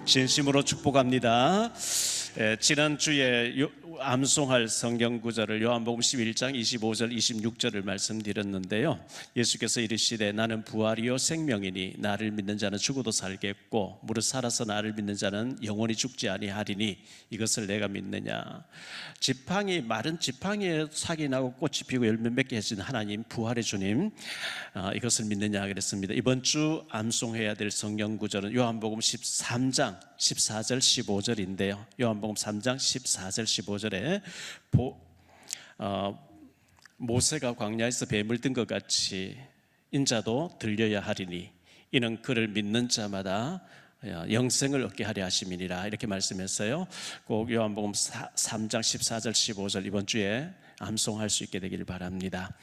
진심으로 축복합니다. 지난주에 암송할 성경 구절을 요한복음 11장 25절 26절을 말씀드렸는데요, 예수께서 이르시되 나는 부활이요 생명이니 나를 믿는 자는 죽어도 살겠고 무릇 살아서 나를 믿는 자는 영원히 죽지 아니하리니 이것을 내가 믿느냐. 마른 지팡이에 삭이 나고 꽃이 피고 열매 맺게 해주신 하나님, 부활의 주님, 이것을 믿느냐 그랬습니다. 이번 주 암송해야 될 성경 구절은 요한복음 13장 14절 15절인데요 요한복음 3장 14절 15절에 모세가 광야에서 뱀을 든 것 같이 인자도 들려야 하리니 이는 그를 믿는 자마다 영생을 얻게 하려 하심이니라, 이렇게 말씀했어요. 꼭 요한복음 3장 14절 15절 이번 주에 암송할 수 있게 되기를 바랍니다.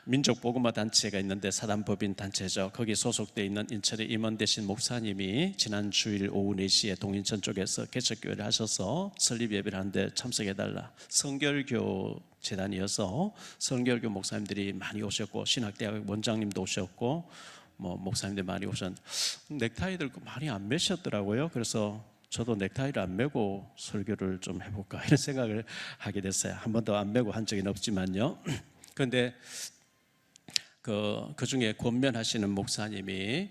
민족복음화 단체가 있는데 사단법인 단체죠. 거기 소속되어 있는 인천의 임원 되신 목사님이 지난 주일 오후 4시에 동인천 쪽에서 개척교회를 하셔서 설립 예배를 하는데 참석해달라, 성결교 재단이어서 성결교 목사님들이 많이 오셨고 신학대학 원장님도 오셨고 목사님들 많이 오셨는데 넥타이들 많이 안 매셨더라고요. 그래서 저도 넥타이를 안 매고 설교를 좀 해볼까 이런 생각을 하게 됐어요. 한 번도 안 매고 한 적은 없지만요. 그런데 그 중에 권면하시는 목사님이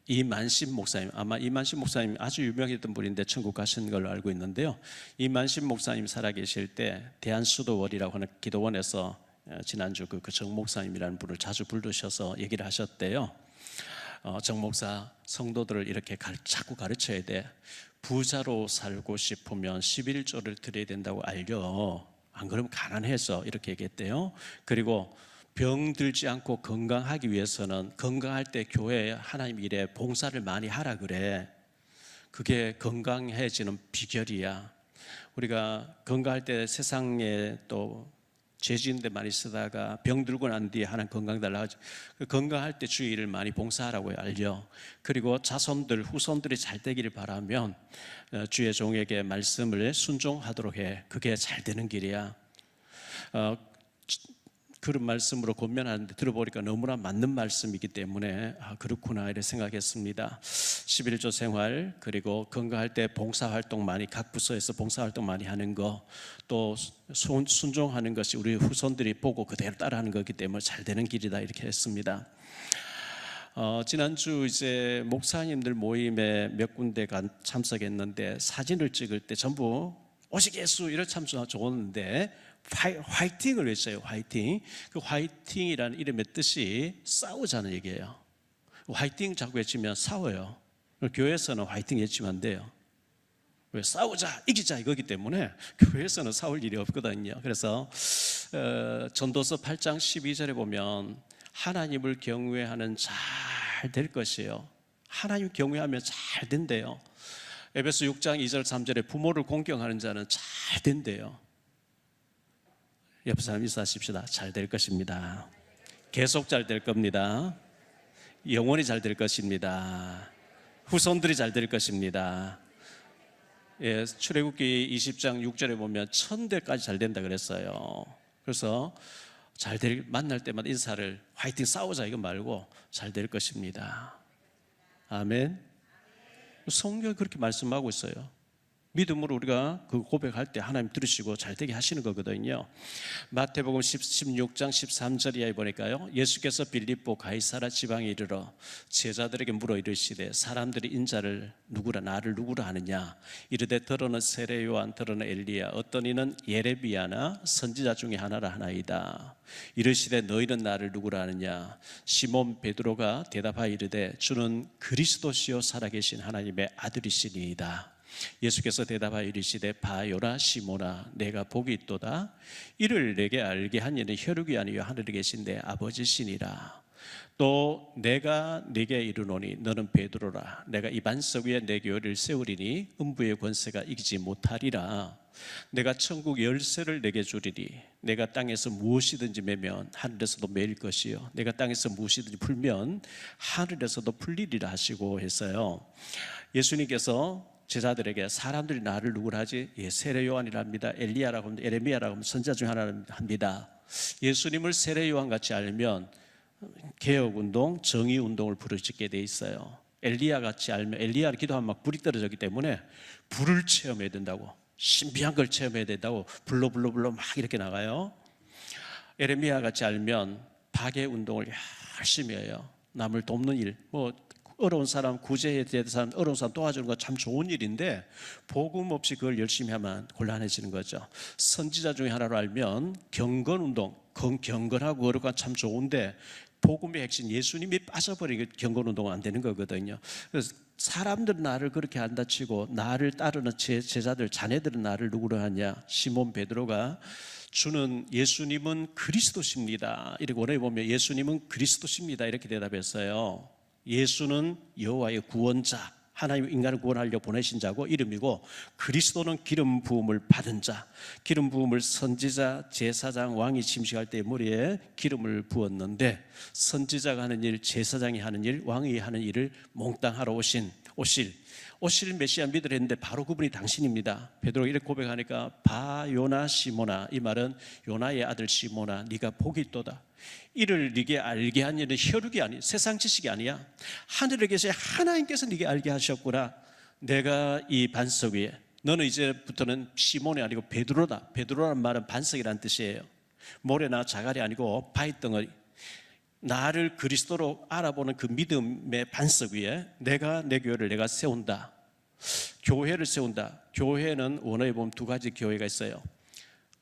이만심 목사님, 아마 이만심 목사님 아주 유명했던 분인데 천국 가신 걸로 알고 있는데요, 이만심 목사님 살아계실 때 대한수도원이라고 하는 기도원에서 지난주 그 정 목사님이라는 분을 자주 부르셔서 얘기를 하셨대요. 정 목사, 성도들을 이렇게 자꾸 가르쳐야 돼. 부자로 살고 싶으면 11조를 드려야 된다고 알려. 안 그러면 가난해서, 이렇게 얘기했대요. 그리고 병 들지 않고 건강하기 위해서는 건강할 때 교회에 하나님 일에 봉사를 많이 하라 그래. 그게 건강해지는 비결이야. 우리가 건강할 때 세상에 또 죄지은데 많이 쓰다가 병 들고 난 뒤에 하나님 건강 달라 하죠. 건강할 때 주의 일을 많이 봉사하라고 알려. 그리고 자손들 후손들이 잘 되기를 바라면 주의 종에게 말씀을 순종하도록 해. 그게 잘 되는 길이야. 그런 말씀으로 권면하는데 들어보니까 너무나 맞는 말씀이기 때문에 그렇구나 이렇게 생각했습니다. 11조 생활, 그리고 건강할 때 봉사활동 많이, 각 부서에서 봉사활동 많이 하는 거, 또 순종하는 것이 우리 후손들이 보고 그대로 따라하는 거기 때문에 잘 되는 길이다 이렇게 했습니다. 지난주 이제 목사님들 모임에 몇 군데 참석했는데 사진을 찍을 때 전부 오시겠수 이런 참 좋았는데 화이팅을 외쳐요. 화이팅. 그 화이팅이라는 이름의 뜻이 싸우자는 얘기예요. 화이팅 자꾸 외치면 싸워요. 교회에서는 화이팅 외치면 안 돼요. 왜? 싸우자, 이기자 이거기 때문에 교회에서는 싸울 일이 없거든요. 그래서 전도서 8장 12절에 보면 하나님을 경외하는 잘 될 것이에요. 하나님 경외하면 잘 된대요. 에베소 6장 2절 3절에 부모를 공경하는 자는 잘 된대요. 옆 사람 인사하십시다. 잘 될 것입니다. 계속 잘 될 겁니다. 영원히 잘 될 것입니다. 후손들이 잘 될 것입니다. 출애굽기 20장 6절에 보면 1000대까지 잘 된다 그랬어요. 그래서 만날 때마다 인사를 화이팅 싸우자 이거 말고 잘 될 것입니다. 아멘. 성경이 그렇게 말씀하고 있어요. 믿음으로 우리가 그 고백할 때 하나님 들으시고 잘 되게 하시는 거거든요. 마태복음 16장 13절에 보니까요, 예수께서 빌립보 가이사라 지방에 이르러 제자들에게 물어 이르시되 사람들이 인자를 나를 누구라 하느냐. 이르되 더러는 세례 요한, 더러는 엘리야, 어떤 이는 예레미야나 선지자 중에 하나라 하나이다. 이르시되 너희는 나를 누구라 하느냐. 시몬 베드로가 대답하여 이르되 주는 그리스도시요 살아계신 하나님의 아들이시니이다. 예수께서 대답하여 이르시되 바요라 시몬아, 내가 복이 있도다. 이를 내게 알게 한 이는 혈육이 아니요 하늘에 계신 내 아버지시니라. 또 내가 네게 이르노니 너는 베드로라. 내가 이 반석 위에 내 교회를 세우리니 음부의 권세가 이기지 못하리라. 내가 천국 열쇠를 내게 주리니 내가 땅에서 무엇이든지 매면 하늘에서도 매일 것이요 내가 땅에서 무엇이든지 풀면 하늘에서도 풀리리라 하시고 했어요. 예수님께서 제자들에게 사람들이 나를 누구라 하지? 세례 요한이라 합니다. 엘리야라고 합니다. 에레미야라고 합니다. 선지자 중에 하나를 합니다. 예수님을 세례 요한 같이 알면 개혁운동, 정의운동을 부르짖게 돼 있어요. 엘리야 같이 알면, 엘리야를 기도하면 막 불이 떨어졌기 때문에 불을 체험해야 된다고, 신비한 걸 체험해야 된다고 불러 막 이렇게 나가요. 에레미야 같이 알면 박해 운동을 열심히 해요. 남을 돕는 일, 어려운 사람 구제해야 되는 사람, 어려운 사람 도와주는 거 참 좋은 일인데 복음 없이 그걸 열심히 하면 곤란해지는 거죠. 선지자 중에 하나로 알면 경건 운동, 경건하고 어렵고 참 좋은데 복음의 핵심 예수님이 빠져버리게 경건 운동은 안 되는 거거든요. 그래서 사람들은 나를 그렇게 한다 치고 나를 따르는 제자들, 자네들은 나를 누구로 하냐? 시몬 베드로가 주는 예수님은 그리스도십니다. 이렇게 원래 보면 예수님은 그리스도십니다. 이렇게 대답했어요. 예수는 여호와의 구원자, 하나님 인간을 구원하려 보내신 자고 이름이고, 그리스도는 기름 부음을 받은 자, 기름 부음을 선지자, 제사장, 왕이 침식할 때 머리에 기름을 부었는데, 선지자가 하는 일, 제사장이 하는 일, 왕이 하는 일을 몽땅 하러 오실 메시아 믿으려 했는데 바로 그분이 당신입니다. 베드로가 이렇게 고백하니까 바요나 시모나, 이 말은 요나의 아들 시모나, 네가 복이 있도다. 이를 네게 알게 한 일은 혈육이 아니, 세상 지식이 아니야. 하늘에 계신 하나님께서 네게 알게 하셨구나. 내가 이 반석 위에, 너는 이제부터는 시몬이 아니고 베드로다. 베드로란 말은 반석이라는 뜻이에요. 모래나 자갈이 아니고 바위덩어리, 나를 그리스도로 알아보는 그 믿음의 반석 위에 내가 내 교회를 내가 세운다. 교회를 세운다. 교회는 원어에 보면 두 가지 교회가 있어요.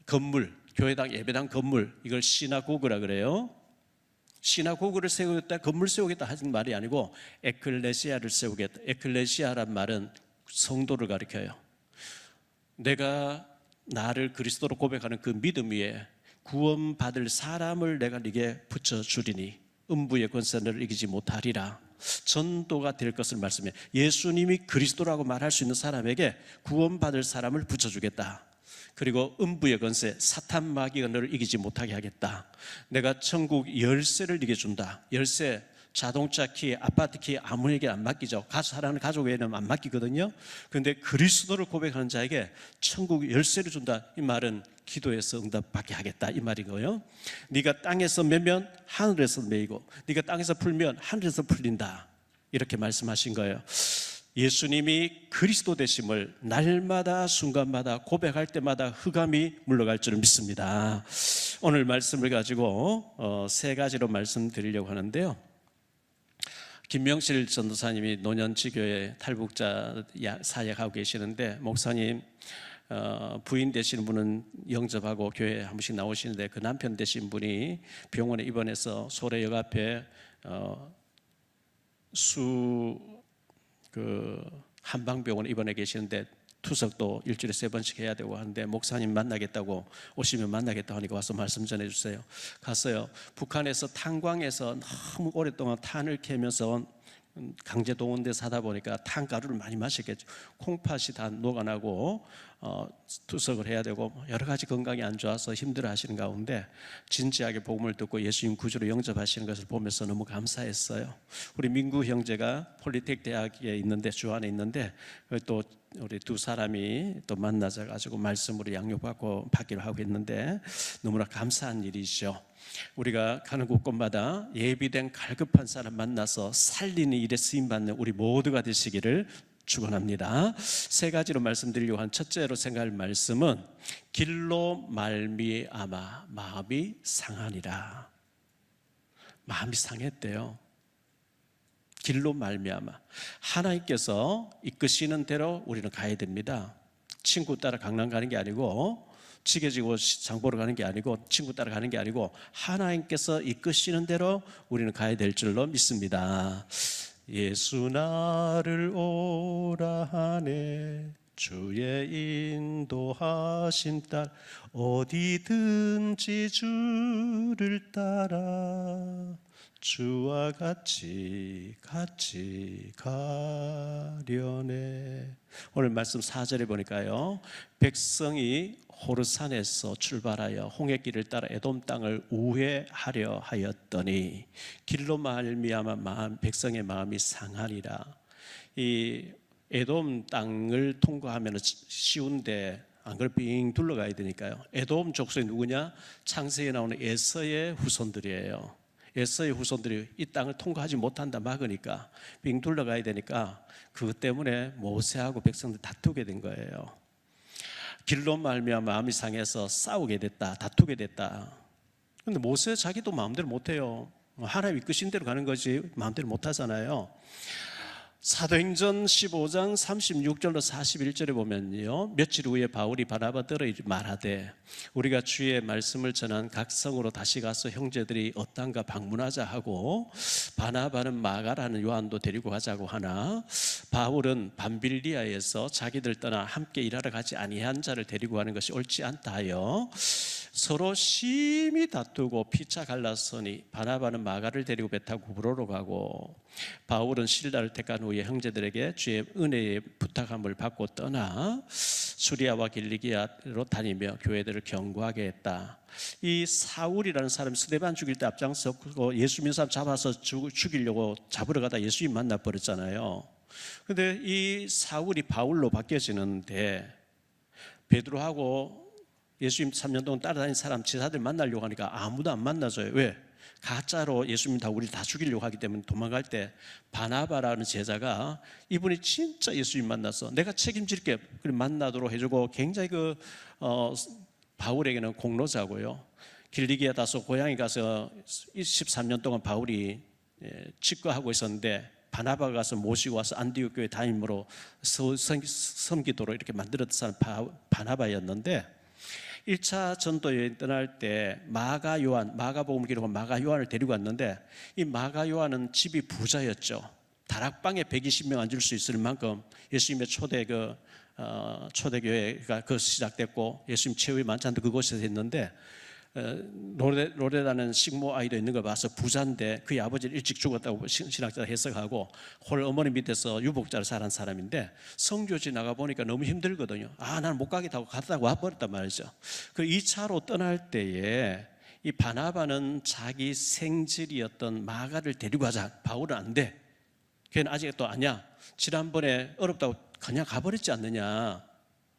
건물, 교회당, 예배당 건물, 이걸 시나고그라 그래요. 시나고그를 세우겠다, 건물 세우겠다 하는 말이 아니고 에클레시아를 세우겠다. 에클레시아란 말은 성도를 가리켜요. 내가 나를 그리스도로 고백하는 그 믿음 위에 구원받을 사람을 내가 네게 붙여주리니 음부의 권세를 이기지 못하리라. 전도가 될 것을 말씀해. 예수님이 그리스도라고 말할 수 있는 사람에게 구원받을 사람을 붙여주겠다. 그리고 음부의 권세, 사탄 마귀가 너를 이기지 못하게 하겠다. 내가 천국 열쇠를 네게 준다. 열쇠, 자동차 키, 아파트 키 아무에게 안 맡기죠. 사랑하는 가족 외에는 안 맡기거든요. 그런데 그리스도를 고백하는 자에게 천국 열쇠를 준다. 이 말은 기도해서 응답받게 하겠다, 이 말이고요. 네가 땅에서 매면 하늘에서 매이고, 네가 땅에서 풀면 하늘에서 풀린다, 이렇게 말씀하신 거예요. 예수님이 그리스도 되심을 날마다 순간마다 고백할 때마다 흑암이 물러갈 줄을 믿습니다. 오늘 말씀을 가지고 세 가지로 말씀드리려고 하는데요. 김명실 전도사님이 노년지교회 탈북자 사역하고 계시는데, 목사님 부인 되시는 분은 영접하고 교회에 한 번씩 나오시는데, 그 남편 되신 분이 병원에 입원해서 소래역 앞에 한방병원에 입원해 계시는데 투석도 일주일에 3번씩 해야 되고 하는데, 목사님 만나겠다고, 오시면 만나겠다고 하니까 와서 말씀 전해주세요. 갔어요. 북한에서 탄광에서 너무 오랫동안 탄을 캐면서 강제 동원돼 사다 보니까 탄가루를 많이 마시겠죠. 콩팥이 다 녹아나고 투석을 해야 되고 여러 가지 건강이 안 좋아서 힘들어 하시는 가운데 진지하게 복음을 듣고 예수님 구주로 영접하시는 것을 보면서 너무 감사했어요. 우리 민구 형제가 폴리텍 대학에 있는데, 주안에 있는데, 또 우리 두 사람이 또 만나서 가지고 말씀으로 양육받고 받기로 하고 있는데 너무나 감사한 일이죠. 우리가 가는 곳곳마다 예비된 갈급한 사람 만나서 살리는 일에 쓰임받는 우리 모두가 되시기를 축원합니다. 세 가지로 말씀드리려고 한 첫째로 생각할 말씀은 길로 말미암아 마음이 상하니라. 마음이 상했대요. 길로 말미암아, 하나님께서 이끄시는 대로 우리는 가야 됩니다. 친구 따라 강남 가는 게 아니고, 지게지고 장보러 가는 게 아니고, 친구 따라 가는 게 아니고, 하나님께서 이끄시는 대로 우리는 가야 될 줄로 믿습니다. 예수 나를 오라 하네, 주의 인도하심 따라 어디든지 주를 따라 주와 같이 가려네. 오늘 말씀 4절에 보니까요, 백성이 호르산에서 출발하여 홍해길을 따라 에돔 땅을 우회하려 하였더니 길로 말미암아 백성의 마음이 상하니라. 이 에돔 땅을 통과하면 쉬운데 안 그걸 빙 둘러가야 되니까요. 에돔 족속이 누구냐? 창세기에 나오는 에서의 후손들이에요. 에서의 후손들이 이 땅을 통과하지 못한다 막으니까 빙 둘러가야 되니까 그것 때문에 모세하고 백성들 다투게 된 거예요. 길로 말미암아 마음이 상해서 싸우게 됐다, 다투게 됐다. 근데 모세 자기도 마음대로 못해요. 하나님 이끄신 대로 가는 거지 마음대로 못하잖아요. 사도행전 15장 36절로 41절에 보면요, 며칠 후에 바울이 바나바더러 말하되 우리가 주의 말씀을 전한 각 성으로 다시 가서 형제들이 어떤가 방문하자 하고, 바나바는 마가라는 요한도 데리고 가자고 하나 바울은 밤빌리아에서 자기들 떠나 함께 일하러 가지 아니한 자를 데리고 가는 것이 옳지 않다 하여 서로 심히 다투고 피차 갈랐으니 바나바는 마가를 데리고 배 타고 구브로로 가고 바울은 실라를 택한 후에 형제들에게 주의 은혜의 부탁함을 받고 떠나 수리아와 길리기아로 다니며 교회들을 경고하게 했다. 이 사울이라는 사람이 스데반 죽일 때 앞장섰고 예수 믿는 사람 잡아서 죽이려고 잡으러 가다 예수님 만나버렸잖아요. 그런데 이 사울이 바울로 바뀌어지는데 베드로하고 예수님 3년 동안 따라다닌 사람 제자들 만나려고 하니까 아무도 안 만나줘요. 왜? 가짜로 예수님 다 우리 다 죽이려고 하기 때문에 도망갈 때 바나바라는 제자가 이분이 진짜 예수님 만나서 내가 책임질게 만나도록 해주고 굉장히 바울에게는 공로자고요. 길리기아 다소 고향에 가서 23년 동안 바울이 치과하고 있었는데 바나바가 가서 모시고 와서 안디옥 교회 담임으로 섬기도록 이렇게 만들었던 사람 바나바였는데 1차 전도 여행 떠날 때 마가 요한, 마가복음을 기록한 마가 요한을 데리고 왔는데 이 마가 요한은 집이 부자였죠. 다락방에 120명 앉을 수 있을 만큼 예수님의 초대교회가 시작됐고 예수님 최후의 만찬도 그곳에서 했는데 로레다는 식모 아이도 있는 걸 봐서 부자인데 그의 아버지는 일찍 죽었다고 신학자가 해석하고 홀 어머니 밑에서 유복자로 살은 사람인데 성교지 나가 보니까 너무 힘들거든요. 나는 못 가겠다고 갔다고 와버렸단 말이죠. 그 2차로 떠날 때에 이 바나바는 자기 생질이었던 마가를 데리고 가자. 바울은 안 돼. 걔는 아직 또 아니야. 지난번에 어렵다고 그냥 가버렸지 않느냐.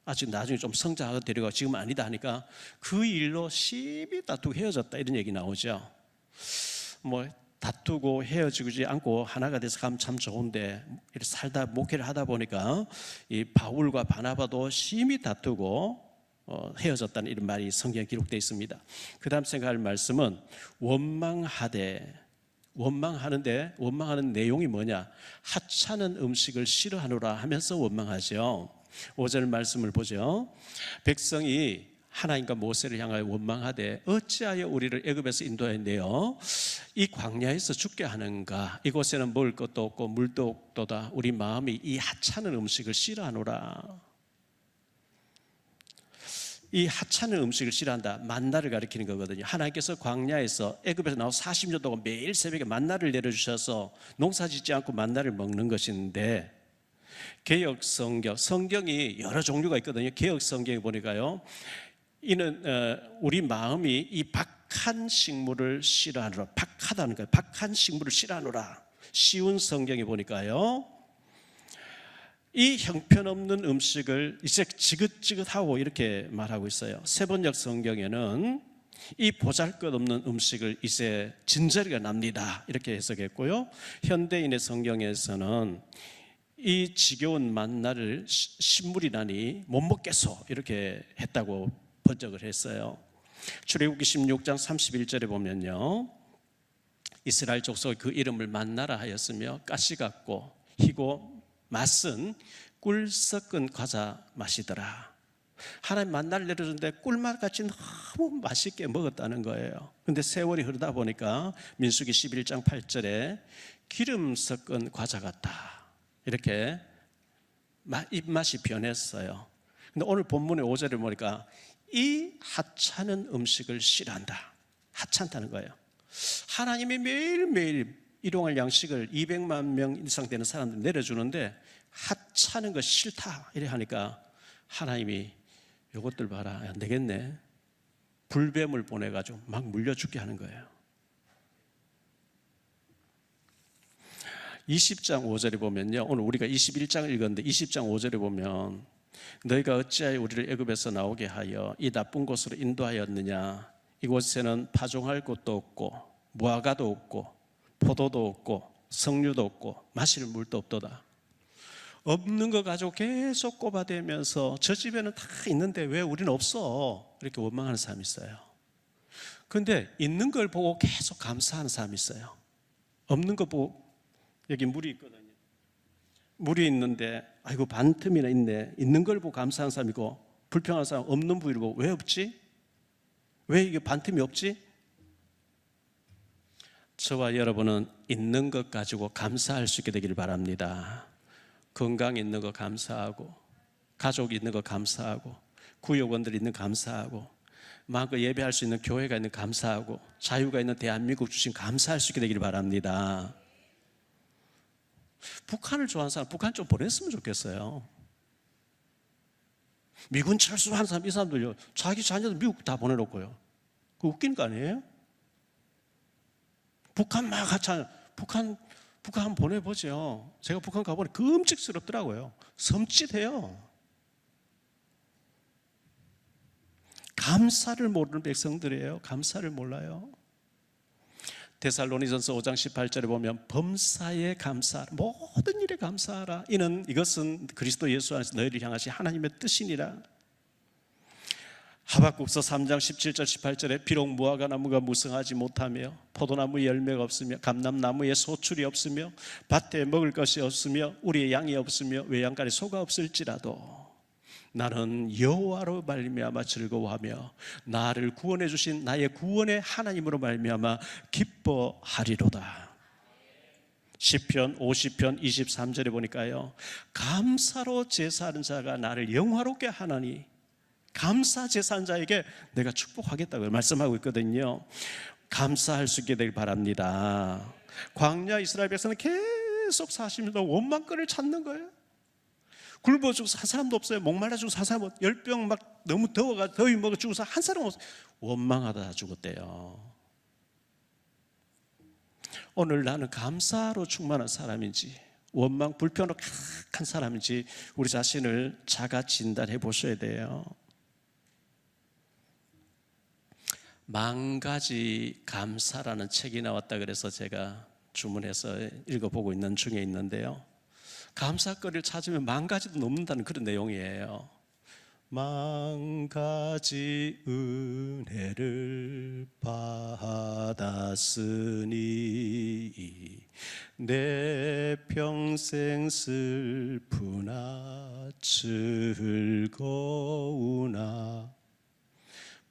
아직 나중에 좀 성장하고 데려가고 지금 아니다 하니까 그 일로 심히 다투고 헤어졌다 이런 얘기 나오죠. 다투고 헤어지지 않고 하나가 돼서 가면 참 좋은데 이렇게 살다 목회를 하다 보니까 이 바울과 바나바도 심히 다투고 헤어졌다는 이런 말이 성경에 기록되어 있습니다. 그 다음 생각할 말씀은 원망하는데 원망하는 내용이 뭐냐? 하찮은 음식을 싫어하노라 하면서 원망하죠. 5절 말씀을 보죠. 백성이 하나님과 모세를 향하여 원망하되 어찌하여 우리를 애굽에서 인도하여 내어 이 광야에서 죽게 하는가? 이곳에는 먹을 것도 없고 물도 없도다. 우리 마음이 이 하찮은 음식을 싫어하노라. 이 하찮은 음식을 싫어한다. 만나를 가리키는 거거든요. 하나님께서 광야에서 애굽에서 나와 40년 동안 매일 새벽에 만나를 내려주셔서 농사짓지 않고 만나를 먹는 것인데 개역 성경이 여러 종류가 있거든요. 개역 성경에 보니까요, 이는 우리 마음이 이 박한 식물을 싫어하노라. 박하다는 거예요. 박한 식물을 싫어하노라. 쉬운 성경에 보니까요, 이 형편없는 음식을 이제 지긋지긋하고 이렇게 말하고 있어요. 세번역 성경에는 이 보잘것없는 음식을 이제 진저리가 납니다 이렇게 해석했고요. 현대인의 성경에서는 이 지겨운 만나를 신물이라니 못 먹겠소 이렇게 했다고 번역을 했어요. 출애굽기 16장 31절에 보면요, 이스라엘 족속이 그 이름을 만나라 하였으며 가시 같고 희고 맛은 꿀 섞은 과자 맛이더라. 하나님 만나를 내려주는데 꿀맛같이 너무 맛있게 먹었다는 거예요. 근데 세월이 흐르다 보니까 민수기 11장 8절에 기름 섞은 과자 같다 이렇게 입맛이 변했어요. 근데 오늘 본문의 5절을 보니까 이 하찮은 음식을 싫어한다. 하찮다는 거예요. 하나님이 매일매일 일용할 양식을 200만 명 이상 되는 사람들 내려주는데 하찮은 거 싫다 이래 하니까 하나님이 이것들 봐라, 안 되겠네. 불뱀을 보내가지고 막 물려 죽게 하는 거예요. 20장 5절에 보면요, 오늘 우리가 21장을 읽었는데 20장 5절에 보면 너희가 어찌하여 우리를 애굽에서 나오게 하여 이 나쁜 곳으로 인도하였느냐? 이곳에는 파종할 곳도 없고 무화과도 없고 포도도 없고 석류도 없고 마실 물도 없도다. 없는 거 가지고 계속 꼽아대면서 저 집에는 다 있는데 왜 우리는 없어? 이렇게 원망하는 사람이 있어요. 그런데 있는 걸 보고 계속 감사하는 사람이 있어요. 없는 거 보고, 여기 물이 있거든요. 물이 있는데 아이고 반틈이나 있네. 있는 걸 보고 감사하는 사람이고, 불평하는 사람 없는 부위를 보고 왜 없지? 왜 이게 반틈이 없지? 저와 여러분은 있는 것 가지고 감사할 수 있게 되기를 바랍니다. 건강 있는 거 감사하고, 가족이 있는 거 감사하고, 구역원들이 있는 거 감사하고, 마음껏 예배할 수 있는 교회가 있는 거 감사하고, 자유가 있는 대한민국 주신 감사할 수 있게 되기를 바랍니다. 북한을 좋아하는 사람 북한 좀 보냈으면 좋겠어요. 미군 철수하는 사람, 이 사람들요, 자기 자녀들 미국 다 보내놓고요. 그거 웃긴 거 아니에요? 북한 막 같이 북한 한번 보내보죠. 제가 북한 가보니 끔찍스럽더라고요. 섬찟해요. 감사를 모르는 백성들이에요. 감사를 몰라요. 데살로니전서 5장 18절에 보면 범사에 감사하라, 모든 일에 감사하라. 이것은 그리스도 예수 안에서 너희를 향하신 하나님의 뜻이니라. 하박국서 3장 17절 18절에 비록 무화과 나무가 무성하지 못하며 포도나무에 열매가 없으며 감람나무에 소출이 없으며 밭에 먹을 것이 없으며 우리의 양이 없으며 외양간에 소가 없을지라도 나는 여호와로 말미암아 즐거워하며 나를 구원해 주신 나의 구원의 하나님으로 말미암아 기뻐하리로다. 시편 50편 23절에 보니까요, 감사로 제사하는 자가 나를 영화롭게 하나니 감사 제사한 자에게 내가 축복하겠다고 말씀하고 있거든요. 감사할 수 있게 되길 바랍니다. 광야 이스라엘 백성은 계속 40년 동안 원망거리를 찾는 거예요. 굶어 죽어서 한 사람도 없어요. 목말라 죽어서 한 사람도, 열병 막 너무 더워가 더위 먹어 죽어서 한 사람 없어요. 원망하다 죽었대요. 오늘 나는 감사로 충만한 사람인지 원망 불평으로 가득한 사람인지 우리 자신을 자가 진단해 보셔야 돼요. 만 가지 감사라는 책이 나왔다 그래서 제가 주문해서 읽어보고 있는 중에 있는데요, 감사거리를 찾으면 만 가지도 넘는다는 그런 내용이에요. 만 가지 은혜를 받았으니 내 평생 슬프나 즐거우나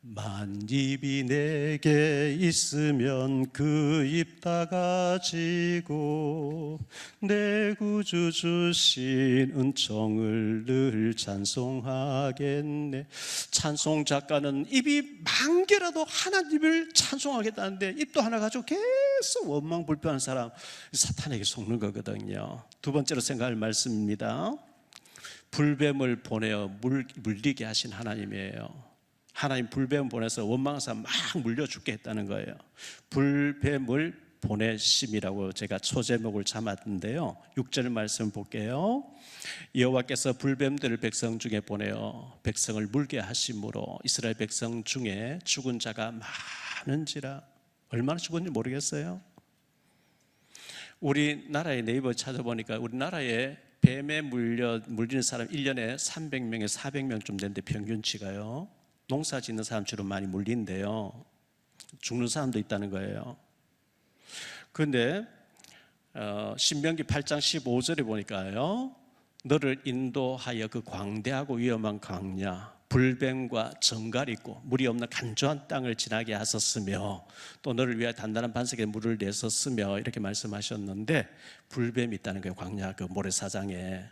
만 입이 내게 있으면 그 입 다 가지고 내 구주 주신 은총을 늘 찬송하겠네. 찬송 작가는 입이 만 개라도 하나님을 찬송하겠다는데 입도 하나 가지고 계속 원망 불평하는 사람, 사탄에게 속는 거거든요. 두 번째로 생각할 말씀입니다. 불뱀을 보내어 물리게 하신 하나님이에요. 하나님 불뱀 보내서 원망한 사람 막 물려 죽게 했다는 거예요. 불뱀을 보내심이라고 제가 초제목을 잡았는데요, 6절 말씀 볼게요. 여호와께서 불뱀들을 백성 중에 보내어 백성을 물게 하심으로 이스라엘 백성 중에 죽은 자가 많은지라. 얼마나 죽었는지 모르겠어요. 우리나라의 네이버 찾아보니까 우리나라에 뱀에 물리는 사람 1년에 300명에서 400명쯤 되는데 평균치가요, 농사 짓는 사람 주로 많이 물린대요. 죽는 사람도 있다는 거예요. 그런데 신명기 8장 15절에 보니까요, 너를 인도하여 그 광대하고 위험한 광야 불뱀과 정갈이 있고 물이 없는 간조한 땅을 지나게 하셨으며 또 너를 위하여 단단한 반석에 물을 내셨으며 이렇게 말씀하셨는데, 불뱀이 있다는 거예요. 광야 그 모래사장에.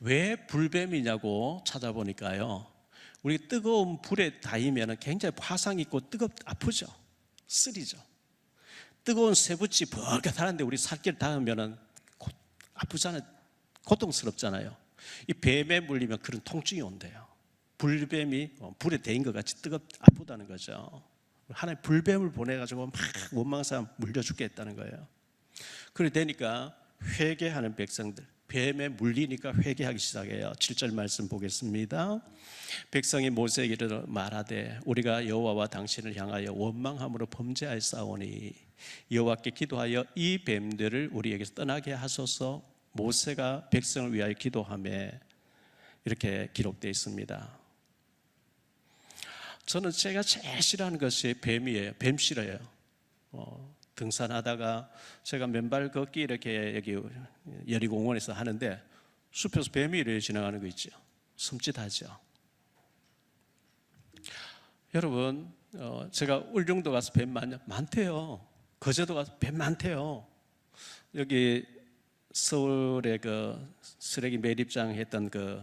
왜 불뱀이냐고 찾아보니까요, 우리 뜨거운 불에 닿으면 굉장히 화상이 있고 아프죠. 쓰리죠. 뜨거운 쇠붙이 벌겋하는데 우리 살길 닿으면 아프잖아요. 고통스럽잖아요. 이 뱀에 물리면 그런 통증이 온대요. 불뱀이 불에 데인 것 같이 아프다는 거죠. 하나님 불뱀을 보내가지고 막 원망한 사람 물려 죽게 했다는 거예요. 그래 되니까 회개하는 백성들, 뱀에 물리니까 회개하기 시작해요. 7절 말씀 보겠습니다. 백성이 모세에게 이르러 말하되 우리가 여호와와 당신을 향하여 원망함으로 범죄하였사오니 여호와께 기도하여 이 뱀들을 우리에게서 떠나게 하소서. 모세가 백성을 위하여 기도하며 이렇게 기록되어 있습니다. 저는 제가 제일 싫어하는 것이 뱀이에요. 뱀 싫어요. 등산하다가 제가 맨발 걷기 이렇게 여기 여리공원에서 하는데 숲에서 뱀이 이렇게 지나가는 거 있죠. 섬찟하죠. 여러분, 제가 울릉도 가서 뱀 많대요. 거제도 가서 뱀 많대요. 여기 서울의 그 쓰레기 매립장 했던 그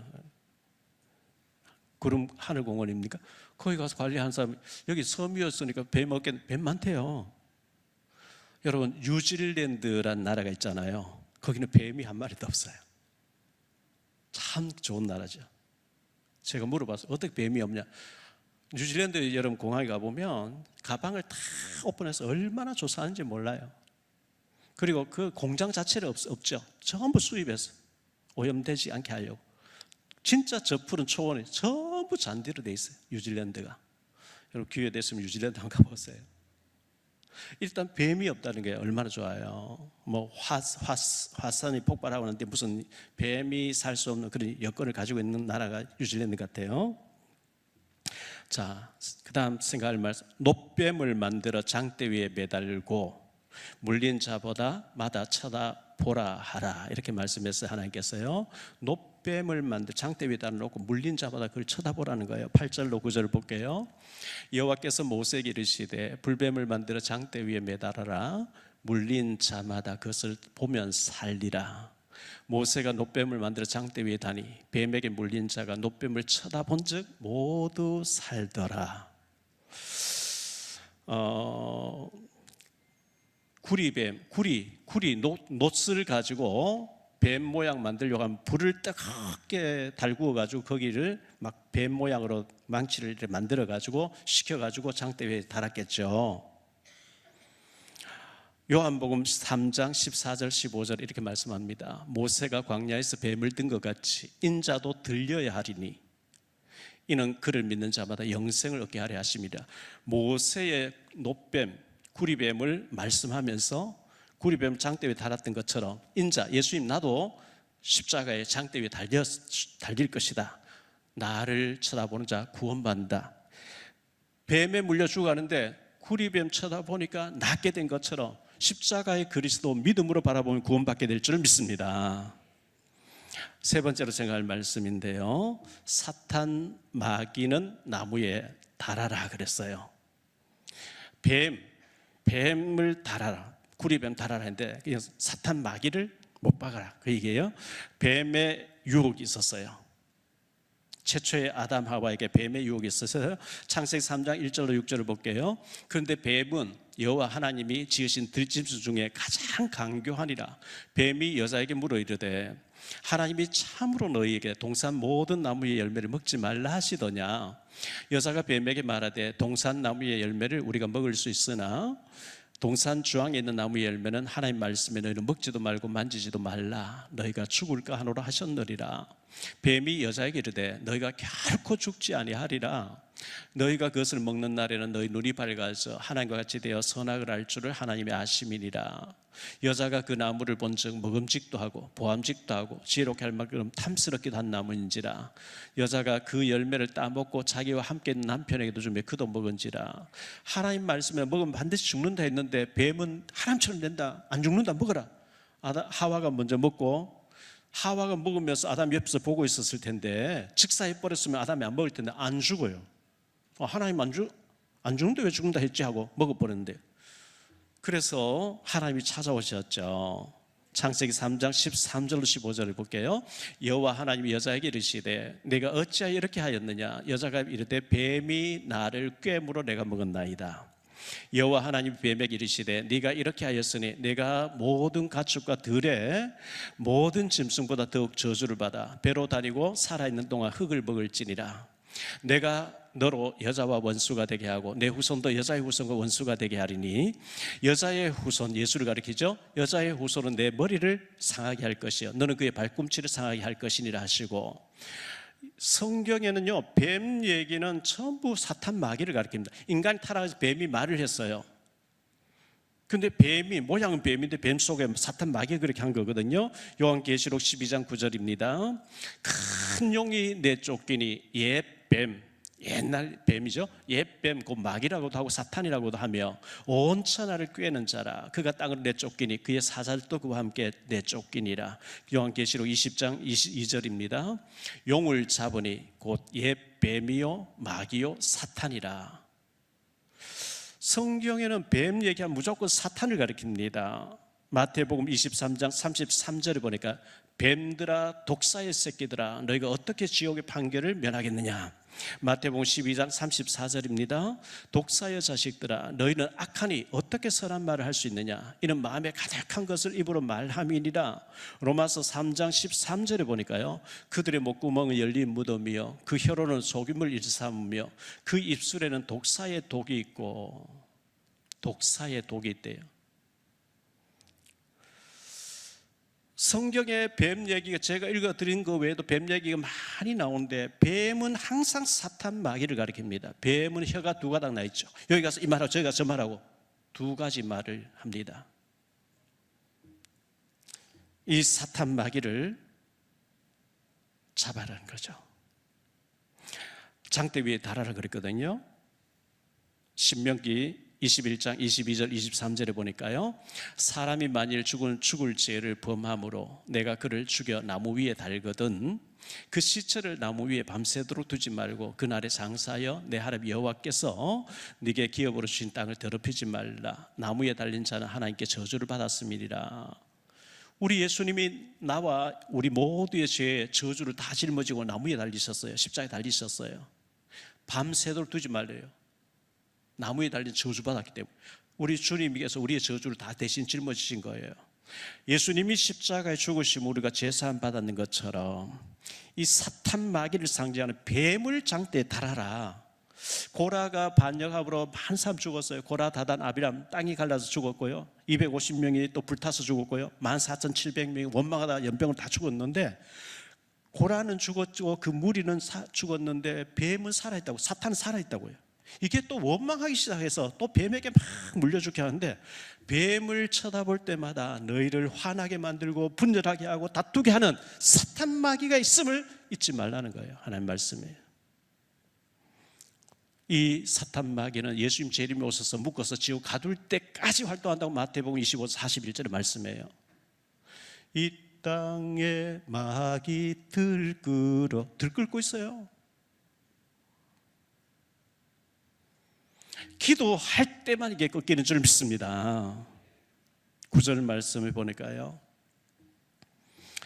구름 하늘공원입니까? 거기 가서 관리하는 사람, 여기 섬이었으니까 뱀 많대요. 여러분, 뉴질랜드란 나라가 있잖아요. 거기는 뱀이 한 마리도 없어요. 참 좋은 나라죠. 제가 물어봤어요. 어떻게 뱀이 없냐? 뉴질랜드 여러분 공항에 가보면 가방을 다 오픈해서 얼마나 조사하는지 몰라요. 그리고 그 공장 자체는 없죠. 전부 수입해서 오염되지 않게 하려고. 진짜 저 푸른 초원이 전부 잔디로 돼 있어요. 뉴질랜드가. 여러분 기회 됐으면 뉴질랜드 한번 가보세요. 일단 뱀이 없다는 게 얼마나 좋아요. 뭐 화산이 폭발하고 하는데 무슨 뱀이 살 수 없는 그런 여건을 가지고 있는 나라가 뉴질랜드 같아요. 자, 그 다음 생각할 말씀. 놋뱀을 만들어 장대 위에 매달고 물린 자보다 마다 쳐다보라 하라. 이렇게 말씀했어요. 하나님께서요. 놋뱀을 만들어 장대 위에다 놓고 물린 자보다 그걸 쳐다보라는 거예요. 8절로 9절을 볼게요. 여호와께서 모세에게 이르시되 불뱀을 만들어 장대 위에 매달아라. 물린 자마다 그것을 보면 살리라. 모세가 놋뱀을 만들어 장대 위에 다니 뱀에게 물린 자가 놋뱀을 쳐다본 즉 모두 살더라. 구리뱀, 놋을 가지고 뱀 모양 만들려고 하면 불을 뜨겁게 달구어 가지고 거기를 막 뱀 모양으로 망치를 만들어 가지고 식혀 가지고 장대 위에 달았겠죠. 요한복음 3장 14절 15절 이렇게 말씀합니다. 모세가 광야에서 뱀을 든 것 같이 인자도 들려야 하리니 이는 그를 믿는 자마다 영생을 얻게 하려 하심이라. 모세의 놋뱀, 구리뱀을 말씀하면서 구리뱀 장대 위에 달았던 것처럼 인자, 예수님 나도 십자가에 장대 위에 달릴 것이다. 나를 쳐다보는 자 구원받는다. 뱀에 물려 죽어가는데 구리뱀 쳐다보니까 낫게 된 것처럼 십자가의 그리스도 믿음으로 바라보면 구원받게 될 줄을 믿습니다. 세 번째로 생각할 말씀인데요. 사탄 마귀는 나무에 달아라 그랬어요. 뱀을 달아라. 구리뱀 달아라 했는데 그냥 사탄 마귀를 못 박아라 그 얘기예요. 뱀의 유혹이 있었어요. 최초의 아담 하와에게 뱀의 유혹이 있어서 창세기 3장 1절로 6절을 볼게요. 그런데 뱀은 여호와 하나님이 지으신 들짐승 중에 가장 강교하니라. 뱀이 여자에게 물어 이르되 하나님이 참으로 너희에게 동산 모든 나무의 열매를 먹지 말라 하시더냐. 여자가 뱀에게 말하되 동산 나무의 열매를 우리가 먹을 수 있으나 동산 주황에 있는 나무의 열매는 하나님 말씀에 너희는 먹지도 말고 만지지도 말라. 너희가 죽을까 하노라 하셨느니라. 뱀이 여자에게 이르되 너희가 결코 죽지 아니하리라. 너희가 그것을 먹는 날에는 너희 눈이 밝아져 하나님과 같이 되어 선악을 알 줄을 하나님이 아심이니라. 여자가 그 나무를 본즉 먹음직도 하고 보암직도 하고 지혜롭게 할 만큼 탐스럽기도 한 나무인지라. 여자가 그 열매를 따먹고 자기와 함께 있는 남편에게도 주며 그도 먹은지라. 하나님 말씀에 먹으면 반드시 죽는다 했는데 뱀은 하나님처럼 된다, 안 죽는다, 먹어라. 하와가 먼저 먹고 하와가 먹으면서 아담 옆에서 보고 있었을 텐데 직사해버렸으면 아담이 안 먹을 텐데 안 죽어요. 하나님 안 죽는데 왜 죽는다 했지 하고 먹어버렸는데, 그래서 하나님이 찾아오셨죠. 창세기 3장 13절로 15절을 볼게요. 여호와 하나님이 여자에게 이르시되 내가 어찌하여 이렇게 하였느냐. 여자가 이르되 뱀이 나를 꾀물어 내가 먹었나이다. 여호와 하나님이 뱀에게 이르시되 네가 이렇게 하였으니 내가 모든 가축과 들의 모든 짐승보다 더욱 저주를 받아 배로 다니고 살아있는 동안 흙을 먹을지니라. 내가 너로 여자와 원수가 되게 하고 내 후손도 여자의 후손과 원수가 되게 하리니 여자의 후손, 예수를 가리키죠. 여자의 후손은 내 머리를 상하게 할 것이요 너는 그의 발꿈치를 상하게 할 것이니라 하시고, 성경에는요 뱀 얘기는 전부 사탄 마귀를 가리킵니다. 인간이 타락해서 뱀이 말을 했어요. 근데 뱀이 모양은 뱀인데 뱀 속에 사탄 마귀가 그렇게 한 거거든요. 요한계시록 12장 9절입니다. 큰 용이 내쫓기니 옛뱀, 옛날 뱀이죠. 옛뱀, 그 마귀라고도 하고 사탄이라고도 하며 온 천하를 꿰는 자라. 그가 땅을 내쫓기니 그의 사살도 그와 함께 내쫓기니라. 요한계시록 20장 22절입니다. 용을 잡으니 곧 옛뱀이요 마귀요 사탄이라. 성경에는 뱀 얘기하면 무조건 사탄을 가리킵니다. 마태복음 23장 33절에 보니까 뱀들아 독사의 새끼들아 너희가 어떻게 지옥의 판결을 면하겠느냐. 마태복음 12장 34절입니다. 독사의 자식들아 너희는 악하니 어떻게 선한 말을 할 수 있느냐. 이는 마음에 가득한 것을 입으로 말함이니라. 로마서 3장 13절에 보니까요 그들의 목구멍은 열린 무덤이요 그 혀로는 속임을 일삼으며 그 입술에는 독사의 독이 있고, 독사의 독이 있대요. 성경에 뱀 얘기가 제가 읽어드린 거 외에도 뱀 얘기가 많이 나오는데 뱀은 항상 사탄 마귀를 가리킵니다. 뱀은 혀가 두 가닥 나 있죠. 여기 가서 이 말하고 저기 가서 저 말하고 두 가지 말을 합니다. 이 사탄 마귀를 잡아라는 거죠. 장대 위에 달아라 그랬거든요. 신명기 21장 22절 23절에 보니까요 사람이 만일 죽을 죄를 범함으로 내가 그를 죽여 나무 위에 달거든 그 시체를 나무 위에 밤새도록 두지 말고 그날에 장사하여 내 하나님 여호와께서 네게 기업으로 주신 땅을 더럽히지 말라. 나무에 달린 자는 하나님께 저주를 받았음이니라. 우리 예수님이 나와 우리 모두의 죄의 저주를 다 짊어지고 나무에 달리셨어요. 십자가에 달리셨어요. 밤새도록 두지 말래요. 나무에 달린 저주받았기 때문에 우리 주님께서 우리의 저주를 다 대신 짊어지신 거예요. 예수님이 십자가에 죽으시면 우리가 제사함 받았는 것처럼 이 사탄 마귀를 상징하는 뱀을 장대에 달아라. 고라가 반역함으로 많은 사람 죽었어요. 고라, 다단, 아비람 땅이 갈라서 죽었고요 250명이 또 불타서 죽었고요 14,700명이 원망하다 연병을 다 죽었는데 고라는 죽었고 그 무리는 죽었는데 뱀은 살아있다고, 사탄은 살아있다고요. 이게 또 원망하기 시작해서 또 뱀에게 막 물려 죽게 하는데 뱀을 쳐다볼 때마다 너희를 화나게 만들고 분열하게 하고 다투게 하는 사탄 마귀가 있음을 잊지 말라는 거예요. 하나님 말씀이에요. 이 사탄 마귀는 예수님 재림에 오셔서 묶어서 지옥 가둘 때까지 활동한다고 마태복음 25장 41절에 말씀해요. 이 땅에 마귀 들끓고 있어요. 기도할 때만 이게 꺾이는 줄 믿습니다. 9절 말씀을 보니까요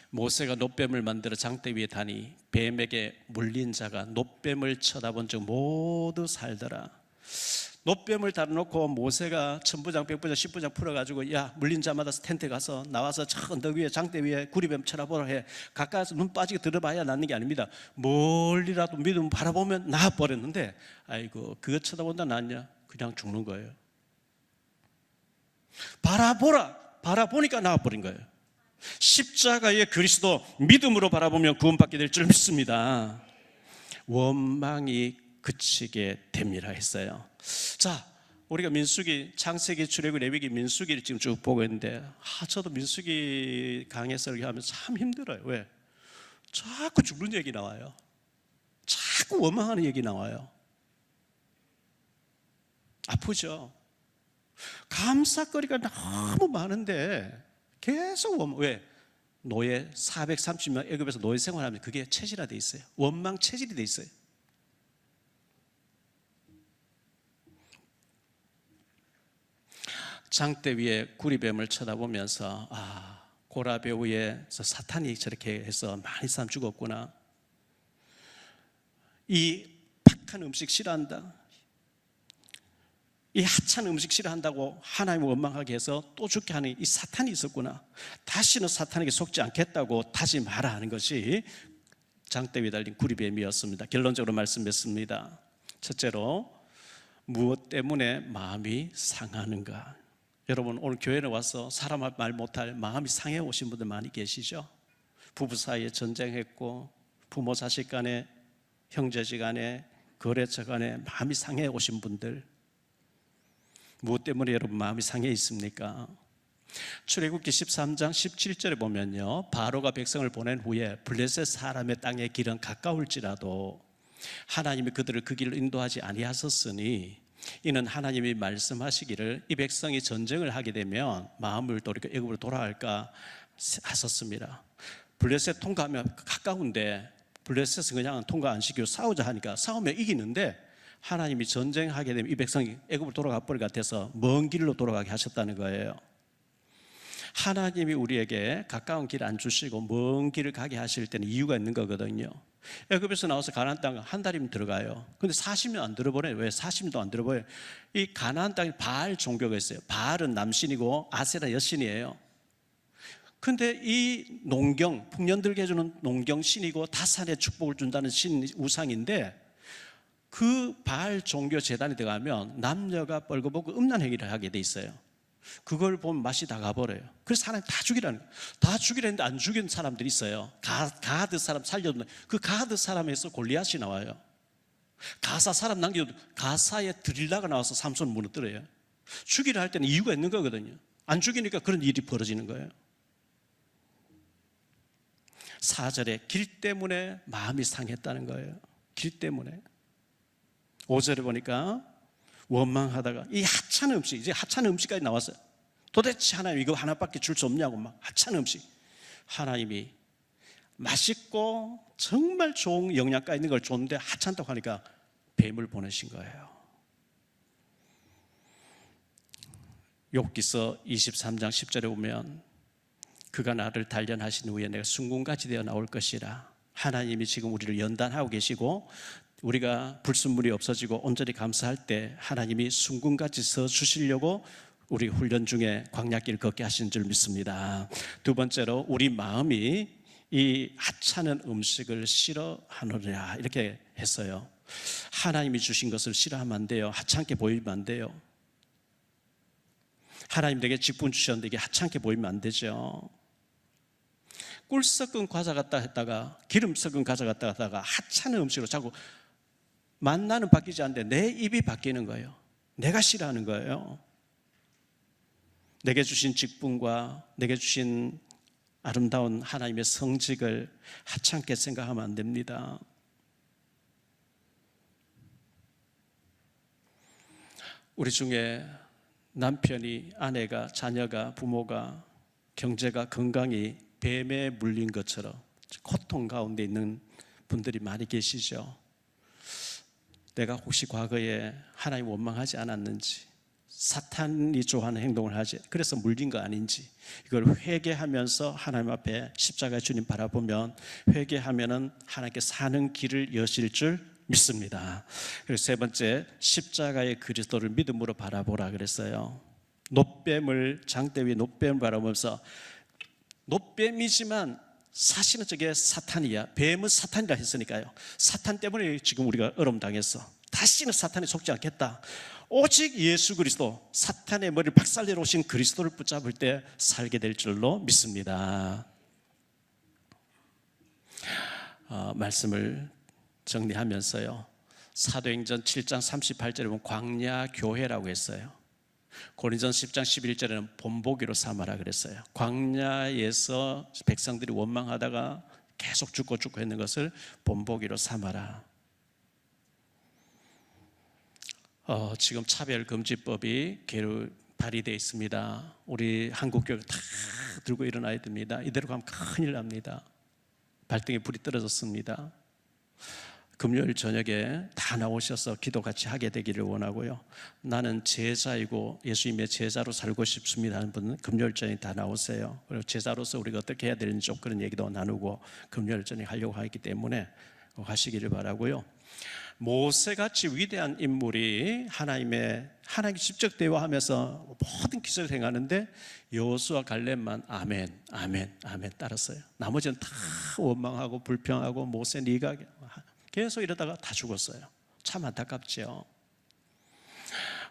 모세가 놋뱀을 만들어 장대 위에 다니 뱀에게 물린 자가 놋뱀을 쳐다본 즉 모두 살더라. 놋뱀을 달아놓고 모세가 천부장, 백부장, 십부장 풀어가지고 야 물린 자마다 텐트에 가서 나와서 저 언덕 위에 장대 위에 구리뱀 쳐다보라 해. 가까이서 눈 빠지게 들어봐야 낫는 게 아닙니다. 멀리라도 믿으면 바라보면 나와버렸는데 아이고 그거 쳐다본다 낫냐? 그냥 죽는 거예요. 바라보니까 나와버린 거예요. 십자가의 그리스도 믿음으로 바라보면 구원받게 될 줄 믿습니다. 원망이 그치게 됨이라 했어요. 자, 우리가 민수기, 창세기, 출애굽기, 레위기, 민수기를 지금 쭉 보고 있는데 저도 민수기 강해서 이렇게 하면 참 힘들어요. 왜? 자꾸 죽는 얘기 나와요. 자꾸 원망하는 얘기 나와요. 아프죠? 감사거리가 너무 많은데 계속 원망. 왜? 노예 430명 애굽에서 노예 생활하면 그게 체질화되어 있어요. 원망 체질이 되어 있어요. 장대 위에 구리뱀을 쳐다보면서 고라 배후에서 사탄이 저렇게 해서 많이 사람 죽었구나. 이 박한 음식 싫어한다. 이 하찮은 음식 싫어한다고 하나님을 원망하게 해서 또 죽게 하는 이 사탄이 있었구나. 다시는 사탄에게 속지 않겠다고 다시 말하는 것이 장대 위에 달린 구리뱀이었습니다. 결론적으로 말씀했습니다. 첫째로, 무엇 때문에 마음이 상하는가? 여러분, 오늘 교회에 와서 사람 말 못할 마음이 상해 오신 분들 많이 계시죠? 부부 사이에 전쟁했고, 부모 자식 간에, 형제지 간에, 거래처 간에 마음이 상해 오신 분들, 무엇 때문에 여러분 마음이 상해 있습니까? 출애굽기 13장 17절에 보면요, 바로가 백성을 보낸 후에 블레셋 사람의 땅의 길은 가까울지라도 하나님이 그들을 그 길로 인도하지 아니하셨으니 이는 하나님이 말씀하시기를 이 백성이 전쟁을 하게 되면 마음을 돌이켜 애굽으로 돌아갈까 하셨습니다. 블레셋 통과하면 가까운데 블레셋은 그냥 통과 안 시키고 싸우자 하니까 싸우면 이기는데 하나님이 전쟁하게 되면 이 백성이 애굽으로 돌아가 버릴 것 같아서 먼 길로 돌아가게 하셨다는 거예요. 하나님이 우리에게 가까운 길 안 주시고 먼 길을 가게 하실 때는 이유가 있는 거거든요. 애굽에서 나와서 가나안 땅 한 달이면 들어가요. 근데 40년 안 들어보네. 왜 40년도 안 들어보요? 이 가나안 땅에 바알 종교가 있어요. 바알은 남신이고 아세라 여신이에요. 근데 이 농경, 풍년들게 해주는 농경 신이고 다산의 축복을 준다는 신 우상인데, 그 바알 종교 재단에 들어가면 남녀가 벌거벗고 음란 행위를 하게 돼 있어요. 그걸 보면 맛이 다 가버려요. 그래서 사람이 다 죽이라는 거예요. 다 죽이라는데 안 죽인 사람들이 있어요. 가드 사람 살려두는, 그 가드 사람에서 골리앗이 나와요. 가사 사람 남겨도 가사에 드릴라가 나와서 삼손을 무너뜨려요. 죽이려 할 때는 이유가 있는 거거든요. 안 죽이니까 그런 일이 벌어지는 거예요. 4절에 길 때문에 마음이 상했다는 거예요. 길 때문에. 5절에 보니까 원망하다가, 이 하찮은 음식, 이제 하찮은 음식까지 나왔어요. 도대체 하나님 이거 하나밖에 줄 수 없냐고 막 하찮은 음식. 하나님이 맛있고 정말 좋은 영양가 있는 걸 줬는데 하찮다고 하니까 뱀을 보내신 거예요. 욥기서 23장 10절에 보면 그가 나를 단련하신 후에 내가 순금같이 되어 나올 것이라. 하나님이 지금 우리를 연단하고 계시고 우리가 불순물이 없어지고 온전히 감사할 때 하나님이 순금같이 서 주시려고 우리 훈련 중에 광야길 걷게 하신 줄 믿습니다. 두 번째로, 우리 마음이 이 하찮은 음식을 싫어하느냐 이렇게 했어요. 하나님이 주신 것을 싫어하면 안 돼요. 하찮게 보이면 안 돼요. 하나님 내게 직분 주셨는데 이게 하찮게 보이면 안 되죠. 꿀 섞은 과자 갖다 했다가 기름 섞은 과자 갖다 하다가 하찮은 음식으로 자꾸, 만나는 바뀌지 않는데 내 입이 바뀌는 거예요. 내가 싫어하는 거예요. 내게 주신 직분과 내게 주신 아름다운 하나님의 성직을 하찮게 생각하면 안 됩니다. 우리 중에 남편이, 아내가, 자녀가, 부모가, 경제가, 건강이 뱀에 물린 것처럼 고통 가운데 있는 분들이 많이 계시죠. 내가 혹시 과거에 하나님 원망하지 않았는지, 사탄이 좋아하는 행동을 하지, 그래서 물린 거 아닌지, 이걸 회개하면서 하나님 앞에 십자가의 주님 바라보면, 회개하면은 하나님께 사는 길을 여실 줄 믿습니다. 그리고 세 번째, 십자가의 그리스도를 믿음으로 바라보라 그랬어요. 놋뱀을, 장대 위에 놋뱀을 바라보면서, 놋뱀이지만 사실은 저게 사탄이야. 뱀은 사탄이라 했으니까요. 사탄 때문에 지금 우리가 어려움 당했어. 다시는 사탄에 속지 않겠다. 오직 예수 그리스도, 사탄의 머리를 박살내러 오신 그리스도를 붙잡을 때 살게 될 줄로 믿습니다. 말씀을 정리하면서요, 사도행전 7장 38절에 보면 광야 교회라고 했어요. 고린도전서 10장 11절에는 본보기로 삼아라 그랬어요. 광야에서 백성들이 원망하다가 계속 죽고 했는 것을 본보기로 삼아라. 지금 차별금지법이 발의되어 있습니다. 우리 한국교회가 다 들고 일어나야 됩니다. 이대로 가면 큰일 납니다. 발등에 불이 떨어졌습니다. 금요일 저녁에 다 나오셔서 기도 같이 하게 되기를 원하고요. 나는 제자이고 예수님의 제자로 살고 싶습니다 하는 분은 금요일 저녁에 다 나오세요. 그리고 제자로서 우리가 어떻게 해야 되는지 좀 그런 얘기도 나누고 금요일 저녁에 하려고 하기 때문에 가시기를 바라고요. 모세같이 위대한 인물이 하나님께 직접 대화하면서 모든 기술을 행하는데 여호수아 갈렙만 아멘, 아멘, 아멘 따랐어요. 나머지는 다 원망하고 불평하고 모세 네가 계속 이러다가 다 죽었어요. 참 안타깝죠.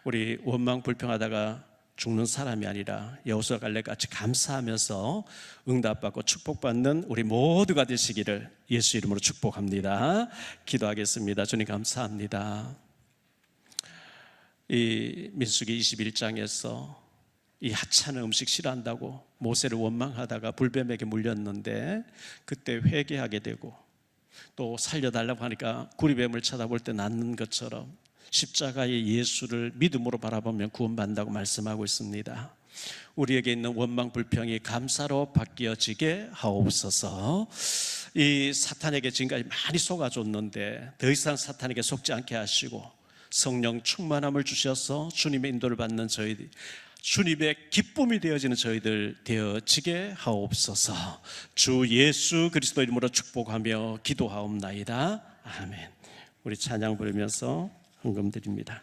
우리 원망 불평하다가 죽는 사람이 아니라 여호수아 갈렙같이 감사하면서 응답받고 축복받는 우리 모두가 되시기를 예수 이름으로 축복합니다. 기도하겠습니다. 주님 감사합니다. 이 민수기 21장에서 이 하찮은 음식 싫어한다고 모세를 원망하다가 불뱀에게 물렸는데 그때 회개하게 되고 또 살려달라고 하니까 구리뱀을 쳐다볼 때 낫는 것처럼 십자가의 예수를 믿음으로 바라보면 구원받는다고 말씀하고 있습니다. 우리에게 있는 원망 불평이 감사로 바뀌어지게 하옵소서. 이 사탄에게 지금까지 많이 속아줬는데 더 이상 사탄에게 속지 않게 하시고 성령 충만함을 주셔서 주님의 인도를 받는 저희들, 주님의 기쁨이 되어지는 저희들 되어지게 하옵소서. 주 예수 그리스도 이름으로 축복하며 기도하옵나이다. 아멘. 우리 찬양 부르면서 헌금 드립니다.